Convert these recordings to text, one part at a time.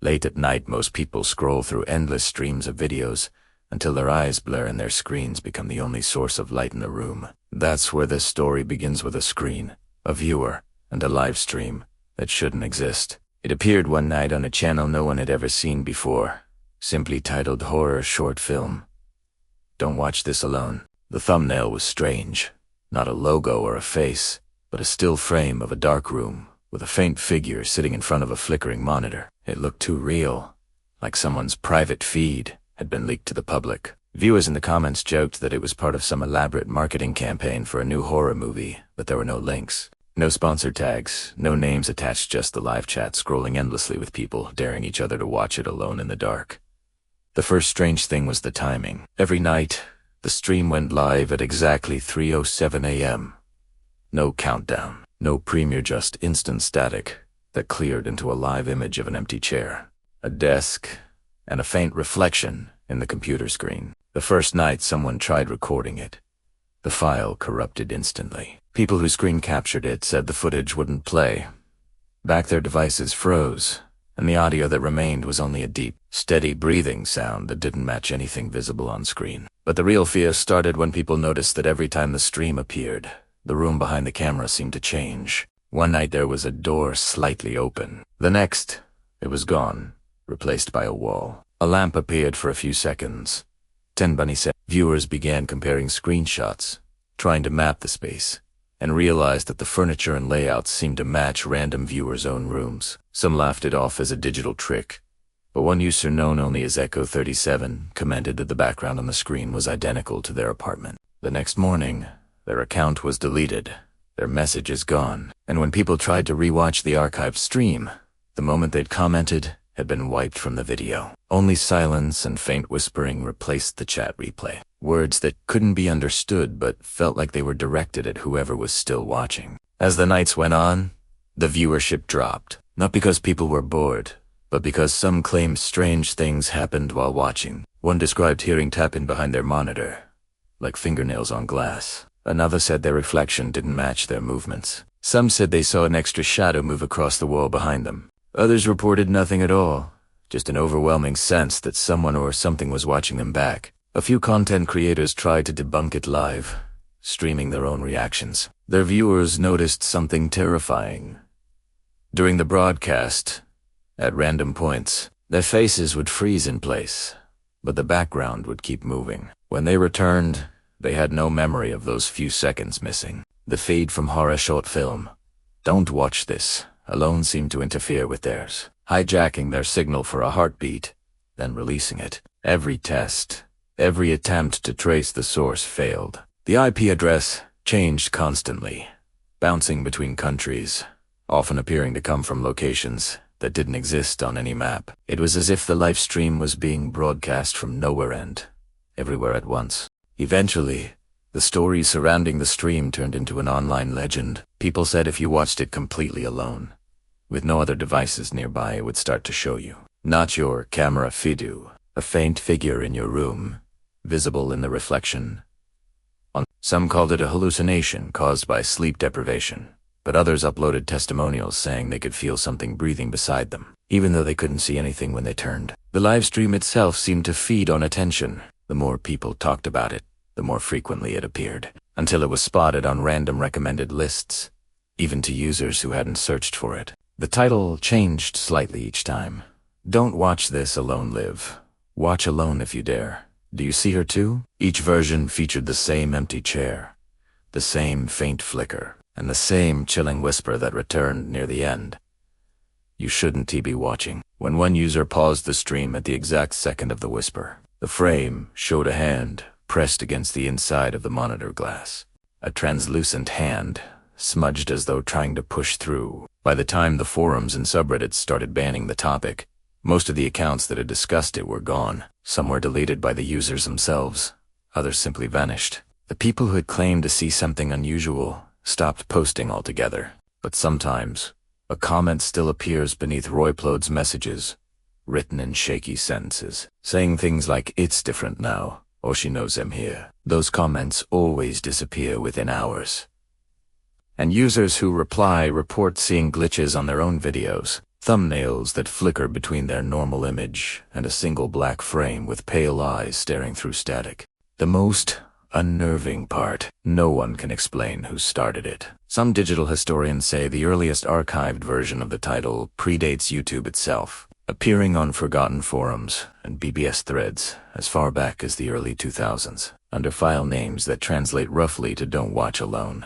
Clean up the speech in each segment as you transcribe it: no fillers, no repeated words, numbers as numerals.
Late at night, most people scroll through endless streams of videos until their eyes blur and their screens become the only source of light in the room. That's where this story begins, with a screen, a viewer, and a live stream that shouldn't exist. It appeared one night on a channel no one had ever seen before, simply titled Horror Short Film. Don't watch this alone. The thumbnail was strange. Not a logo or a face, but a still frame of a dark room with a faint figure sitting in front of a flickering monitor. It looked too real, like someone's private feed had been leaked to the public. Viewers in the comments joked that it was part of some elaborate marketing campaign for a new horror movie, but there were no links. No sponsor tags, no names attached, just the live chat scrolling endlessly with people daring each other to watch it alone in the dark. The first strange thing was the timing. Every night, the stream went live at exactly 3:07 a.m. No countdown, no premiere, just instant static that cleared into a live image of an empty chair, a desk, and a faint reflection in the computer screen. The first night someone tried recording it, the file corrupted instantly. People who screen captured it said the footage wouldn't play. Back their devices froze, and the audio that remained was only a deep, steady breathing sound that didn't match anything visible on screen. But the real fear started when people noticed that every time the stream appeared, the room behind the camera seemed to change. One night there was a door slightly open. The next, it was gone, replaced by a wall. A lamp appeared for a few seconds. 10 bunny said. Viewers began comparing screenshots, trying to map the space, and realized that the furniture and layouts seemed to match random viewers' own rooms. Some laughed it off as a digital trick, but one user known only as Echo37 commented that the background on the screen was identical to their apartment. The next morning, their account was deleted, their messages gone, and when people tried to rewatch the archived stream, the moment they'd commented had been wiped from the video. Only silence and faint whispering replaced the chat replay. Words that couldn't be understood but felt like they were directed at whoever was still watching. As the nights went on, the viewership dropped. Not because people were bored, but because some claimed strange things happened while watching. One described hearing tapping behind their monitor, like fingernails on glass. Another said their reflection didn't match their movements. Some said they saw an extra shadow move across the wall behind them. Others reported nothing at all, just an overwhelming sense that someone or something was watching them back. A few content creators tried to debunk it live, streaming their own reactions. Their viewers noticed something terrifying. During the broadcast, at random points, their faces would freeze in place, but the background would keep moving. When they returned, they had no memory of those few seconds missing. The feed from Horror Short Film, "Don't watch this," alone seemed to interfere with theirs, hijacking their signal for a heartbeat, then releasing it. Every test, every attempt to trace the source failed. The IP address changed constantly, bouncing between countries, often appearing to come from locations that didn't exist on any map. It was as if the live stream was being broadcast from nowhere and everywhere at once. Eventually, the story surrounding the stream turned into an online legend. People said if you watched it completely alone, with no other devices nearby, it would start to show you, not your camera feed, a faint figure in your room, visible in the reflection. Some called it a hallucination caused by sleep deprivation, but others uploaded testimonials saying they could feel something breathing beside them, even though they couldn't see anything when they turned. The live stream itself seemed to feed on attention. The more people talked about it, the more frequently it appeared, until it was spotted on random recommended lists, even to users who hadn't searched for it. The title changed slightly each time. "Don't watch this alone, Liv. Watch alone if you dare. Do you see her too?" Each version featured the same empty chair, the same faint flicker, and the same chilling whisper that returned near the end. "You shouldn't be watching." When one user paused the stream at the exact second of the whisper, the frame showed a hand pressed against the inside of the monitor glass. A translucent hand, smudged as though trying to push through. By the time the forums and subreddits started banning the topic, most of the accounts that had discussed it were gone. Some were deleted by the users themselves, others simply vanished. The people who had claimed to see something unusual stopped posting altogether. But sometimes, a comment still appears beneath Royplod's messages, written in shaky sentences, saying things like, "It's different now," or "She knows I'm here." Those comments always disappear within hours. And users who reply report seeing glitches on their own videos. Thumbnails that flicker between their normal image and a single black frame with pale eyes staring through static. The most unnerving part, no one can explain who started it. Some digital historians say the earliest archived version of the title predates YouTube itself, appearing on forgotten forums and BBS threads as far back as the early 2000s, under file names that translate roughly to "Don't Watch Alone."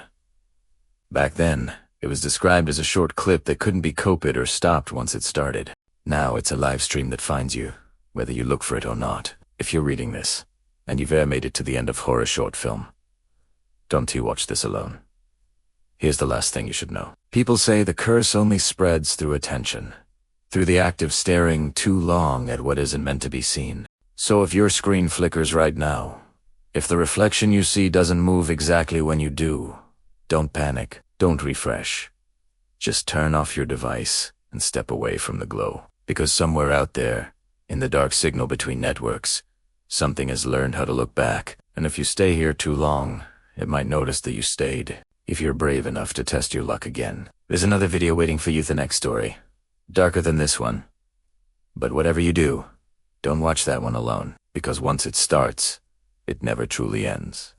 Back then, it was described as a short clip that couldn't be copied or stopped once it started. Now it's a live stream that finds you, whether you look for it or not. If you're reading this, and you've ever made it to the end of horror short film, don't you watch this alone. Here's the last thing you should know. People say the curse only spreads through attention, through the act of staring too long at what isn't meant to be seen. So if your screen flickers right now, if the reflection you see doesn't move exactly when you do, don't panic, don't refresh. Just turn off your device and step away from the glow. Because somewhere out there, in the dark signal between networks, something has learned how to look back, and if you stay here too long, it might notice that you stayed, if you're brave enough to test your luck again. There's another video waiting for you, the next story. Darker than this one. But whatever you do, don't watch that one alone, because once it starts, it never truly ends.